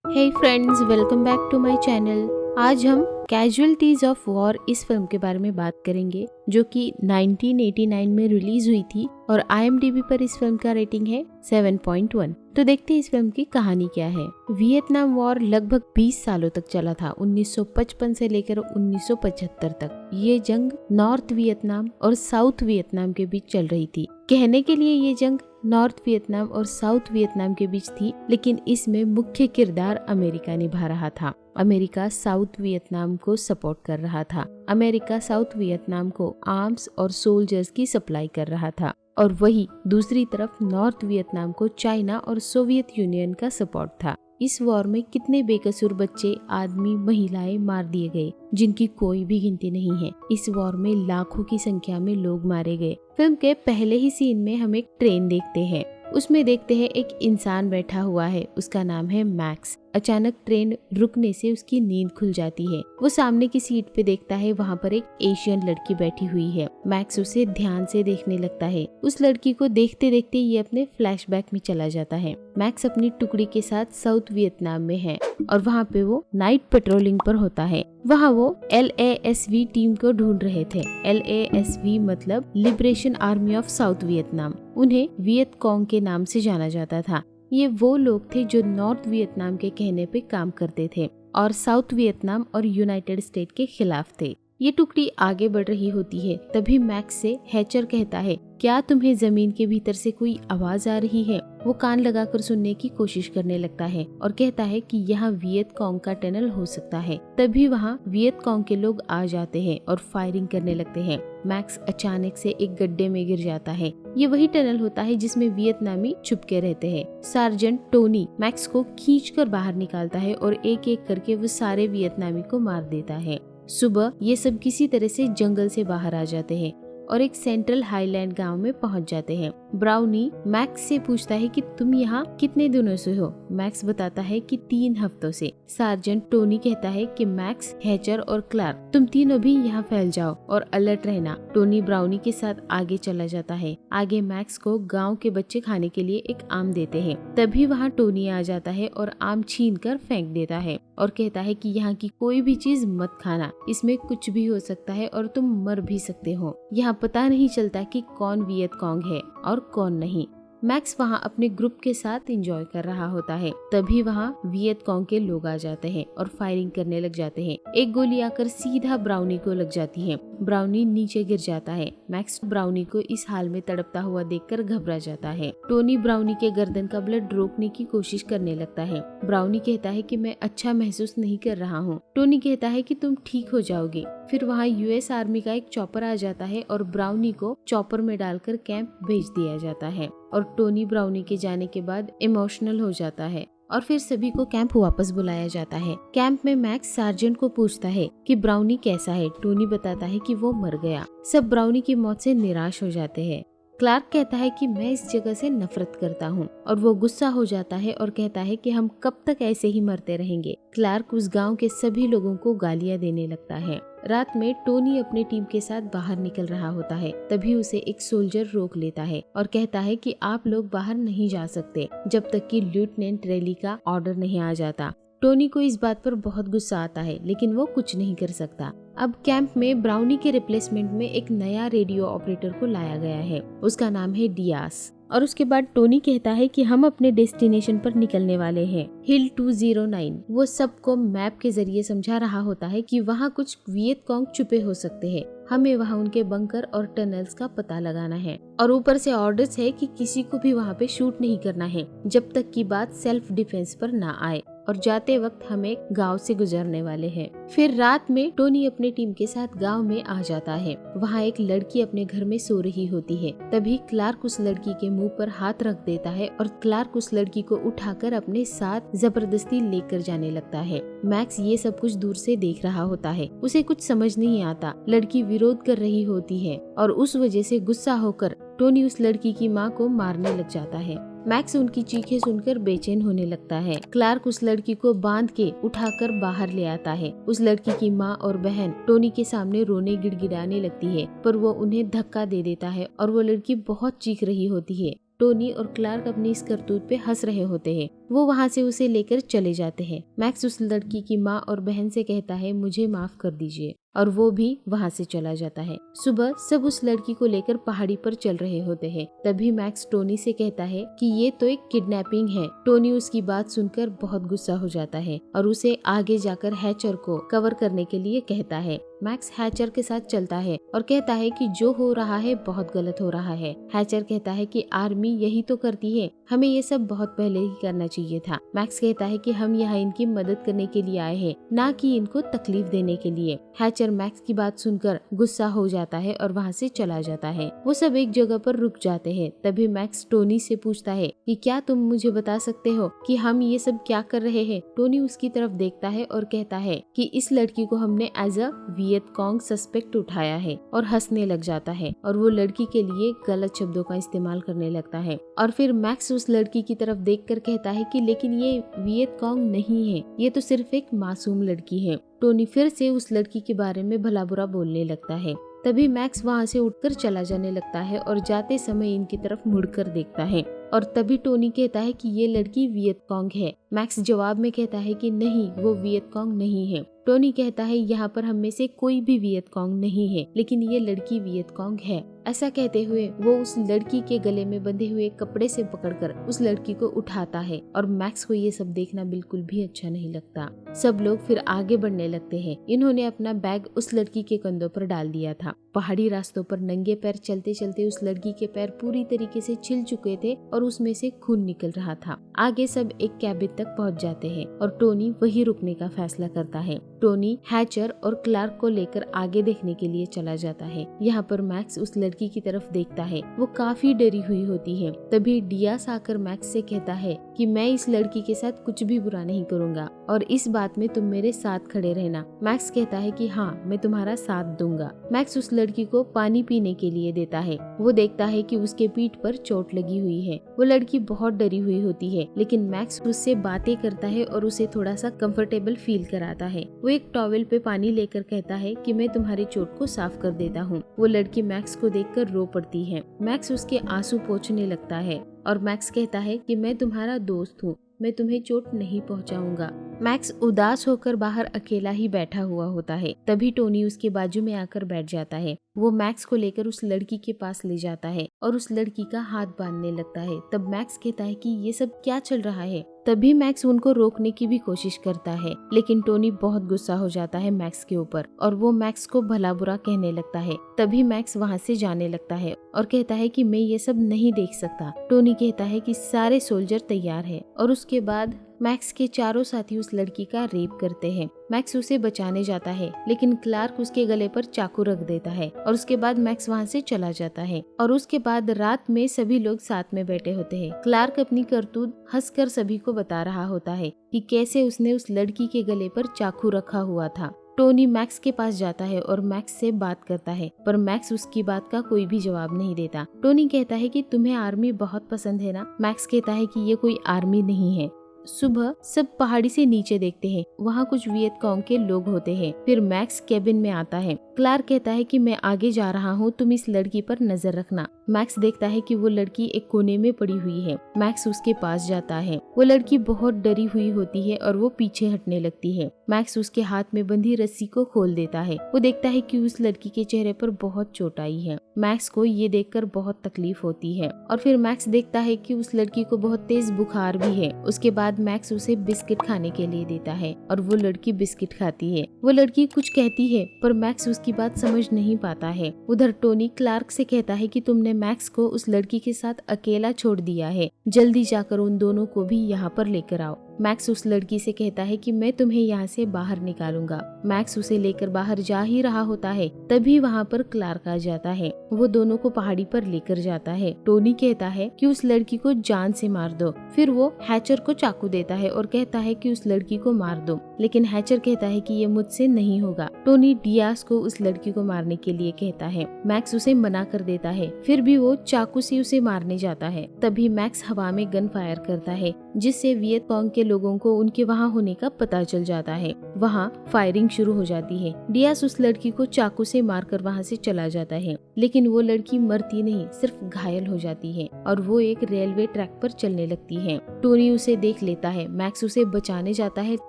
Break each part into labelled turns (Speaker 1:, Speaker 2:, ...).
Speaker 1: Hey friends, welcome back to my channel. आज हम casualties of war इस film के बारे में बात करेंगे, जो कि 1989 में रिलीज हुई थी और IMDb पर इस फिल्म का रेटिंग है 7.1। तो देखते हैं इस फिल्म की कहानी क्या है। वियतनाम वॉर लगभग 20 सालों तक चला था, 1955 से लेकर 1975 तक। ये जंग नॉर्थ वियतनाम और साउथ वियतनाम के बीच चल रही थी। कहने के लिए ये जंग नॉर्थ वियतनाम और साउथ वियतनाम के बीच थी, लेकिन इसमें मुख्य किरदार अमेरिका निभा रहा था। अमेरिका साउथ वियतनाम को सपोर्ट कर रहा था। अमेरिका साउथ वियतनाम को आर्म्स और सोल्जर्स की सप्लाई कर रहा था, और वही दूसरी तरफ नॉर्थ वियतनाम को चाइना और सोवियत यूनियन का सपोर्ट था। इस वॉर में कितने बेकसूर बच्चे, आदमी, महिलाएं मार दिए गए, जिनकी कोई भी गिनती नहीं है। इस वॉर में लाखों की संख्या में लोग मारे गए। फिल्म के पहले ही सीन में हम एक ट्रेन देखते हैं। उसमें देखते हैं एक इंसान बैठा हुआ है, उसका नाम है मैक्स। अचानक ट्रेन रुकने से उसकी नींद खुल जाती है। वो सामने की सीट पे देखता है, वहाँ पर एक एशियन लड़की बैठी हुई है। मैक्स उसे ध्यान से देखने लगता है। उस लड़की को देखते देखते ये अपने फ्लैशबैक में चला जाता है। मैक्स अपनी टुकड़ी के साथ साउथ वियतनाम में है और वहाँ पे वो नाइट पेट्रोलिंग पर होता है। वहाँ वो LASV टीम को ढूंढ रहे थे। LASV मतलब liberation army of south Vietnam. उन्हें वियत कॉन्ग के नाम से जाना जाता था। ये वो लोग थे जो नॉर्थ वियतनाम के कहने पे काम करते थे और साउथ वियतनाम और यूनाइटेड स्टेट के खिलाफ थे। ये टुकड़ी आगे बढ़ रही होती है, तभी मैक्स से हैचर कहता है, क्या तुम्हें जमीन के भीतर से कोई आवाज आ रही है? वो कान लगाकर सुनने की कोशिश करने लगता है और कहता है कि यहाँ वियत कॉन्ग का टनल हो सकता है। तभी वहाँ वियत कॉन्ग के लोग आ जाते हैं और फायरिंग करने लगते हैं। मैक्स अचानक से एक गड्ढे में गिर जाता है। ये वही टनल होता है जिसमें वियतनामी छुप के रहते हैं। सार्जेंट टोनी मैक्स को खींचकर बाहर निकालता है और एक एक करके वो सारे वियतनामी को मार देता है। सुबह ये सब किसी तरह से जंगल से बाहर आ जाते हैं और एक सेंट्रल हाईलैंड गांव में पहुंच जाते हैं। ब्राउनी मैक्स से पूछता है कि तुम यहाँ कितने दिनों से हो? मैक्स बताता है कि 3 हफ्तों से। सार्जेंट टोनी कहता है कि मैक्स, हैचर और क्लार्क, तुम तीनों भी यहाँ फैल जाओ और अलर्ट रहना। टोनी ब्राउनी के साथ आगे चला जाता है। आगे मैक्स को गाँव के बच्चे खाने के लिए एक आम देते हैं। तभी वहाँ टोनी आ जाता है और आम छीन कर फेंक देता है और कहता है कि यहाँ की कोई भी चीज मत खाना, इसमें कुछ भी हो सकता है और तुम मर भी सकते हो। यहाँ पता नहीं चलता कि कौन वियत कॉन्ग है और कौन नहीं। मैक्स वहाँ अपने ग्रुप के साथ एंजॉय कर रहा होता है। तभी वहाँ वियत कॉन्ग के लोग आ जाते हैं और फायरिंग करने लग जाते हैं। एक गोली आकर सीधा ब्राउनी को लग जाती है। ब्राउनी नीचे गिर जाता है। मैक्स ब्राउनी को इस हाल में तड़पता हुआ देखकर घबरा जाता है। टोनी ब्राउनी के गर्दन का ब्लड रोकने की कोशिश करने लगता है। ब्राउनी कहता है कि मैं अच्छा महसूस नहीं कर रहा हूँ। टोनी कहता है कि तुम ठीक हो जाओगे। फिर वहाँ US आर्मी का एक चॉपर आ जाता है और ब्राउनी को चॉपर में डालकर कैंप भेज दिया जाता है और टोनी ब्राउनी के जाने के बाद इमोशनल हो जाता है और फिर सभी को कैंप वापस बुलाया जाता है। कैंप में मैक्स सार्जेंट को पूछता है कि ब्राउनी कैसा है। टोनी बताता है कि वो मर गया। सब ब्राउनी की मौत से निराश हो जाते हैं। क्लार्क कहता है कि मैं इस जगह से नफरत करता हूँ और वो गुस्सा हो जाता है और कहता है कि हम कब तक ऐसे ही मरते रहेंगे। क्लार्क उस गांव के सभी लोगों को गालियां देने लगता है। रात में टोनी अपनी टीम के साथ बाहर निकल रहा होता है। तभी उसे एक सोल्जर रोक लेता है और कहता है कि आप लोग बाहर नहीं जा सकते जब तक कि लेफ्टिनेंट रेली का ऑर्डर नहीं आ जाता। टोनी को इस बात पर बहुत गुस्सा आता है, लेकिन वो कुछ नहीं कर सकता। अब कैंप में ब्राउनी के रिप्लेसमेंट में एक नया रेडियो ऑपरेटर को लाया गया है। उसका नाम है डियास। और उसके बाद टोनी कहता है कि हम अपने डेस्टिनेशन पर निकलने वाले हैं, हिल 209। वो सबको मैप के जरिए समझा रहा होता है कि वहाँ कुछ वियत कॉन्ग छुपे हो सकते हैं। हमें वहाँ उनके बंकर और टनल्स का पता लगाना है और ऊपर से ऑर्डर्स है कि किसी को भी वहाँ पे शूट नहीं करना है जब तक की बात सेल्फ डिफेंस पर ना आए। और जाते वक्त हम एक गांव से गुजरने वाले हैं। फिर रात में टोनी अपने टीम के साथ गांव में आ जाता है। वहाँ एक लड़की अपने घर में सो रही होती है। तभी क्लार्क उस लड़की के मुंह पर हाथ रख देता है और क्लार्क उस लड़की को उठाकर अपने साथ जबरदस्ती लेकर जाने लगता है। मैक्स ये सब कुछ दूर से देख रहा होता है। उसे कुछ समझ नहीं आता। लड़की विरोध कर रही होती है और उस वजह से गुस्सा होकर टोनी उस लड़की की माँ को मारने लग जाता है। मैक्स उनकी चीखें सुनकर बेचैन होने लगता है। क्लार्क उस लड़की को बांध के उठाकर बाहर ले आता है। उस लड़की की माँ और बहन टोनी के सामने रोने गिड़गिड़ाने लगती है, पर वो उन्हें धक्का दे देता है और वो लड़की बहुत चीख रही होती है। टोनी और क्लार्क अपनी इस करतूत पे हंस रहे होते हैं। वो वहाँ से उसे लेकर चले जाते हैं। मैक्स उस लड़की की माँ और बहन से कहता है मुझे माफ कर दीजिए, और वो भी वहाँ से चला जाता है। सुबह सब उस लड़की को लेकर पहाड़ी पर चल रहे होते हैं। तभी मैक्स टोनी से कहता है कि ये तो एक किडनैपिंग है। टोनी उसकी बात सुनकर बहुत गुस्सा हो जाता है और उसे आगे जाकर हैचर को कवर करने के लिए कहता है। मैक्स हैचर के साथ चलता है और कहता है कि जो हो रहा है बहुत गलत हो रहा है। हैचर कहता है कि आर्मी यही तो करती है, हमें ये सब बहुत पहले ही करना चाहिए था। मैक्स कहता है कि हम यहाँ इनकी मदद करने के लिए आए हैं, ना कि इनको तकलीफ देने के लिए। हैचर मैक्स की बात सुनकर गुस्सा हो जाता है और वहाँ से चला जाता है। वो सब एक जगह पर रुक जाते हैं। तभी मैक्स टोनी से पूछता है कि क्या तुम मुझे बता सकते हो कि हम ये सब क्या कर रहे हैं। टोनी उसकी तरफ देखता है और कहता है कि इस लड़की को हमने एज अ वियत कॉन्ग सस्पेक्ट उठाया है, और हंसने लग जाता है और वो लड़की के लिए गलत शब्दों का इस्तेमाल करने लगता है। और फिर मैक्स उस लड़की की तरफ देखकर कहता है कि लेकिन ये वियत कॉन्ग नहीं है, ये तो सिर्फ एक मासूम लड़की है। टोनी फिर से उस लड़की के बारे में भला बुरा बोलने लगता है। तभी मैक्स वहाँ से उठकर चला जाने लगता है और जाते समय इनकी तरफ मुड़कर देखता है, और तभी टोनी कहता है कि ये लड़की वियत कॉन्ग है। मैक्स जवाब में कहता है कि नहीं, वो वियत कॉन्ग नहीं है। टोनी कहता है यहाँ पर हम में से कोई भी वियत कॉन्ग नहीं है, लेकिन ये लड़की वियत कॉन्ग है। ऐसा कहते हुए वो उस लड़की के गले में बंधे हुए कपड़े से पकड़कर उस लड़की को उठाता है, और मैक्स को ये सब देखना बिल्कुल भी अच्छा नहीं लगता। सब लोग फिर आगे बढ़ने लगते हैं। इन्होंने अपना बैग उस लड़की के कंधों पर डाल दिया था। पहाड़ी रास्तों पर नंगे पैर चलते चलते उस लड़की के पैर पूरी तरीके से छिल चुके थे और उसमें से खून निकल रहा था। आगे सब एक कैबिन तक पहुंच जाते हैं और टोनी वहीं रुकने का फैसला करता है। टोनी हैचर और क्लार्क को लेकर आगे देखने के लिए चला जाता है। यहाँ पर मैक्स उस लड़की की तरफ देखता है। वो काफी डरी हुई होती है। तभी डियास आकर मैक्स से कहता है कि मैं इस लड़की के साथ कुछ भी बुरा नहीं करूँगा और इस बात में तुम मेरे साथ खड़े रहना। मैक्स कहता है कि हाँ, मैं तुम्हारा साथ दूंगा। मैक्स उस लड़की को पानी पीने के लिए देता है। वो देखता है कि उसके पीठ पर चोट लगी हुई है। वो लड़की बहुत डरी हुई होती है, लेकिन मैक्स उससे बातें करता है और उसे थोड़ा सा कंफर्टेबल फील कराता है। वो एक टॉवेल पे पानी लेकर कहता है कि मैं तुम्हारी चोट को साफ कर देता हूँ। वो लड़की मैक्स को देखकर रो पड़ती है। मैक्स उसके आंसू पोंछने लगता है और मैक्स कहता है कि मैं तुम्हारा दोस्त हूँ, मैं तुम्हें चोट नहीं पहुंचाऊंगा। मैक्स उदास होकर बाहर अकेला ही बैठा हुआ होता है। तभी टोनी उसके बाजू में आकर बैठ जाता है। वो मैक्स को लेकर उस लड़की के पास ले जाता है और उस लड़की का हाथ बांधने लगता है। तब मैक्स कहता है कि ये सब क्या चल रहा है। तभी मैक्स उनको रोकने की भी कोशिश करता है, लेकिन टोनी बहुत गुस्सा हो जाता है मैक्स के ऊपर और वो मैक्स को भला बुरा कहने लगता है। तभी मैक्स वहाँ से जाने लगता है और कहता है कि मैं ये सब नहीं देख सकता। टोनी कहता है कि सारे सोल्जर तैयार है और उसके बाद मैक्स के चारों साथी उस लड़की का रेप करते हैं। मैक्स उसे बचाने जाता है, लेकिन क्लार्क उसके गले पर चाकू रख देता है और उसके बाद मैक्स वहाँ से चला जाता है। और उसके बाद रात में सभी लोग साथ में बैठे होते हैं। क्लार्क अपनी करतूत हंसकर सभी को बता रहा होता है कि कैसे उसने उस लड़की के गले पर चाकू रखा हुआ था। टोनी मैक्स के पास जाता है और मैक्स से बात करता है, पर मैक्स उसकी बात का कोई भी जवाब नहीं देता। टोनी कहता है कि तुम्हें आर्मी बहुत पसंद है ना। मैक्स कहता है कि ये कोई आर्मी नहीं है। सुबह सब पहाड़ी से नीचे देखते हैं। वहाँ कुछ वियत कॉन्ग के लोग होते हैं। फिर मैक्स केबिन में आता है। क्लार्क कहता है कि मैं आगे जा रहा हूँ, तुम इस लड़की पर नजर रखना। मैक्स देखता है कि वो लड़की एक कोने में पड़ी हुई है। मैक्स उसके पास जाता है। वो लड़की बहुत डरी हुई होती है और वो पीछे हटने लगती है। मैक्स उसके हाथ में बंधी रस्सी को खोल देता है। वो देखता है कि उस लड़की के चेहरे पर बहुत चोट आई है। मैक्स को ये देखकर बहुत तकलीफ होती है और फिर मैक्स देखता है कि उस लड़की को बहुत तेज बुखार भी है। उसके बाद मैक्स उसे बिस्किट खाने के लिए देता है और वो लड़की बिस्किट खाती है। वो लड़की कुछ कहती है पर मैक्स उसकी बात समझ नहीं पाता है। उधर टोनी क्लार्क से कहता है कि तुमने मैक्स को उस लड़की के साथ अकेला छोड़ दिया है, जल्दी जाकर उन दोनों को भी यहाँ पर लेकर आओ। मैक्स उस लड़की से कहता है कि मैं तुम्हें यहाँ से बाहर निकालूंगा। मैक्स उसे लेकर बाहर जा ही रहा होता है, तभी वहाँ पर क्लार्क आ जाता है। वो दोनों को पहाड़ी पर लेकर जाता है। टोनी कहता है कि उस लड़की को जान से मार दो। फिर वो हैचर को चाकू देता है और कहता है कि उस लड़की को मार दो, लेकिन हैचर कहता है कि ये मुझसे नहीं होगा। टोनी डियास को उस लड़की को मारने के लिए कहता है। मैक्स उसे मना कर देता है, फिर भी वो चाकू से उसे मारने जाता है। तभी मैक्स हवा में गन फायर करता है, जिससे वियत कॉन्ग के लोगों को उनके वहाँ होने का पता चल जाता है। वहाँ फायरिंग शुरू हो जाती है। डियास उस लड़की को चाकू से मारकर वहाँ से चला जाता है, लेकिन वो लड़की मरती नहीं, सिर्फ घायल हो जाती है और वो एक रेलवे ट्रैक पर चलने लगती है। टोनी उसे देख लेता है, मैक्स उसे बचाने जाता है,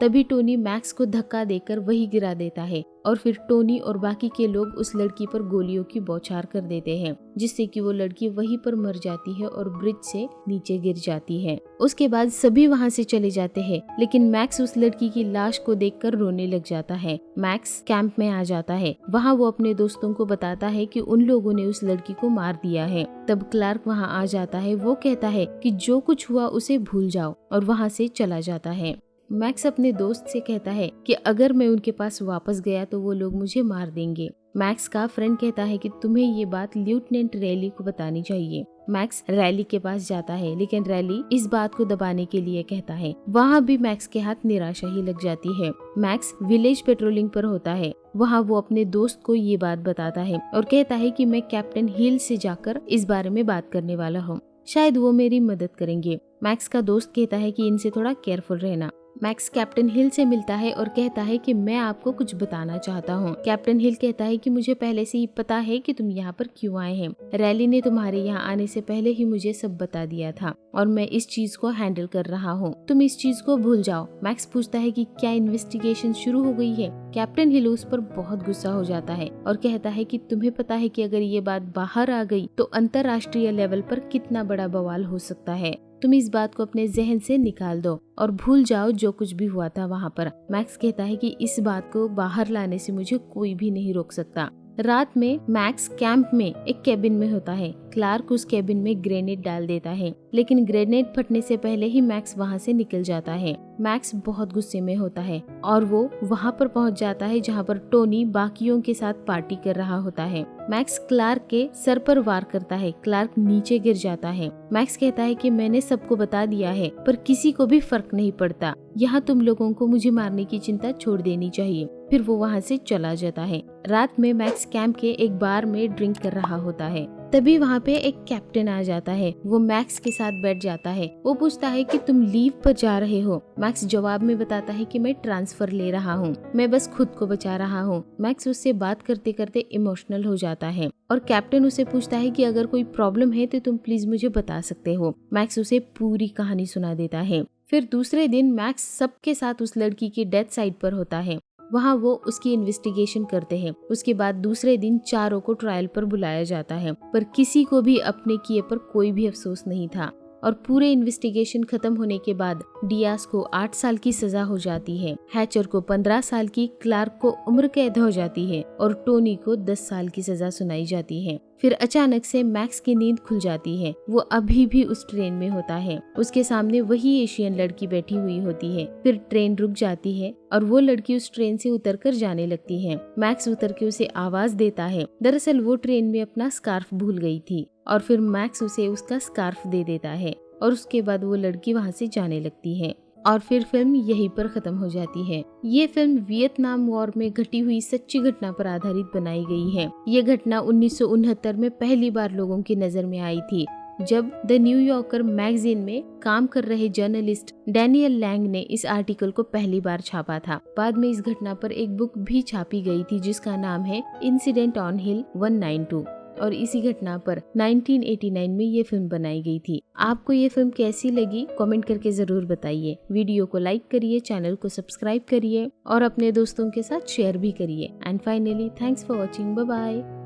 Speaker 1: तभी टोनी मैक्स को धक्का देकर वही गिरा देता है और फिर टोनी और बाकी के लोग उस लड़की पर गोलियों की बौछार कर देते हैं, जिससे कि वो लड़की वहीं पर मर जाती है और ब्रिज से नीचे गिर जाती है। उसके बाद सभी वहाँ से चले जाते हैं, लेकिन मैक्स उस लड़की की लाश को देखकर रोने लग जाता है। मैक्स कैंप में आ जाता है। वहाँ वो अपने दोस्तों को बताता है कि उन लोगों ने उस लड़की को मार दिया है। तब क्लार्क वहाँ आ जाता है। वो कहता है कि जो कुछ हुआ उसे भूल जाओ और वहाँ से चला जाता है। मैक्स अपने दोस्त से कहता है कि अगर मैं उनके पास वापस गया तो वो लोग मुझे मार देंगे। मैक्स का फ्रेंड कहता है कि तुम्हें ये बात लेफ्टिनेंट रैली को बतानी चाहिए। मैक्स रैली के पास जाता है, लेकिन रैली इस बात को दबाने के लिए कहता है। वहाँ भी मैक्स के हाथ निराशा ही लग जाती है। मैक्स विलेज पेट्रोलिंग पर होता है। वहाँ वो अपने दोस्त को ये बात बताता है और कहता है कि मैं कैप्टन हिल से जाकर इस बारे में बात करने वाला हूँ, शायद वो मेरी मदद करेंगे। मैक्स का दोस्त कहता है कि इनसे थोड़ा केयरफुल रहना। मैक्स कैप्टन हिल से मिलता है और कहता है कि मैं आपको कुछ बताना चाहता हूँ। कैप्टन हिल कहता है कि मुझे पहले से ही पता है कि तुम यहाँ पर क्यों आए हैं। रैली ने तुम्हारे यहाँ आने से पहले ही मुझे सब बता दिया था और मैं इस चीज को हैंडल कर रहा हूँ। तुम इस चीज को भूल जाओ। मैक्स पूछता है कि क्या इन्वेस्टिगेशन शुरू हो गई है। कैप्टन हिल उस पर बहुत गुस्सा हो जाता है और कहता है कि तुम्हें पता है कि अगर ये बात बाहर आ गई तो अंतर्राष्ट्रीय लेवल पर कितना बड़ा बवाल हो सकता है। तुम इस बात को अपने जहन से निकाल दो और भूल जाओ जो कुछ भी हुआ था वहाँ पर। मैक्स कहता है कि इस बात को बाहर लाने से मुझे कोई भी नहीं रोक सकता। रात में मैक्स कैंप में एक कैबिन में होता है। क्लार्क उस कैबिन में ग्रेनेड डाल देता है, लेकिन ग्रेनेड फटने से पहले ही मैक्स वहाँ से निकल जाता है। मैक्स बहुत गुस्से में होता है और वो वहाँ पर पहुँच जाता है जहाँ पर टोनी बाकियों के साथ पार्टी कर रहा होता है। मैक्स क्लार्क के सर पर वार करता है। क्लार्क नीचे गिर जाता है। मैक्स कहता है कि मैंने सबको बता दिया है, पर किसी को भी फर्क नहीं पड़ता। यहाँ तुम लोगों को मुझे मारने की चिंता छोड़ देनी चाहिए। फिर वो वहाँ से चला जाता है। रात में मैक्स कैंप के एक बार में ड्रिंक कर रहा होता है। तभी वहाँ पे एक कैप्टन आ जाता है। वो मैक्स के साथ बैठ जाता है। वो पूछता है कि तुम लीव पर जा रहे हो। मैक्स जवाब में बताता है कि मैं ट्रांसफर ले रहा हूँ, मैं बस खुद को बचा रहा हूँ। मैक्स उससे बात करते करते इमोशनल हो जाता है और कैप्टन उसे पूछता है कि अगर कोई प्रॉब्लम है तो तुम प्लीज मुझे बता सकते हो। मैक्स उसे पूरी कहानी सुना देता है। फिर दूसरे दिन मैक्स सबके साथ उस लड़की की डेथ साइट पर होता है। वहाँ वो उसकी इन्वेस्टिगेशन करते हैं। उसके बाद दूसरे दिन चारों को ट्रायल पर बुलाया जाता है, पर किसी को भी अपने किए पर कोई भी अफसोस नहीं था। और पूरे इन्वेस्टिगेशन खत्म होने के बाद डियास को 8 साल की सजा हो जाती है, हैचर को 15 साल की, क्लार्क को उम्र कैद हो जाती है और टोनी को 10 साल की सजा सुनाई जाती है। फिर अचानक से मैक्स की नींद खुल जाती है। वो अभी भी उस ट्रेन में होता है। उसके सामने वही एशियन लड़की बैठी हुई होती है। फिर ट्रेन रुक जाती है और वो लड़की उस ट्रेन से उतरकर जाने लगती है। मैक्स उतर के उसे आवाज देता है। दरअसल वो ट्रेन में अपना स्कार्फ भूल गई थी और फिर मैक्स उसे उसका स्कार्फ दे देता है और उसके बाद वो लड़की वहाँ से जाने लगती है और फिर फिल्म यहीं पर खत्म हो जाती है। ये फिल्म वियतनाम वॉर में घटी हुई सच्ची घटना पर आधारित बनाई गई है। ये घटना 1969 में पहली बार लोगों की नजर में आई थी, जब द न्यूयॉर्कर मैगजीन में काम कर रहे जर्नलिस्ट डैनियल लैंग ने इस आर्टिकल को पहली बार छापा था। बाद में इस घटना पर एक बुक भी छापी गई थी जिसका नाम है इंसिडेंट ऑन हिल 192 और इसी घटना पर 1989 में ये फिल्म बनाई गई थी। आपको ये फिल्म कैसी लगी कमेंट करके जरूर बताइए। वीडियो को लाइक करिए, चैनल को सब्सक्राइब करिए और अपने दोस्तों के साथ शेयर भी करिए। And finally thanks for watching. Bye bye.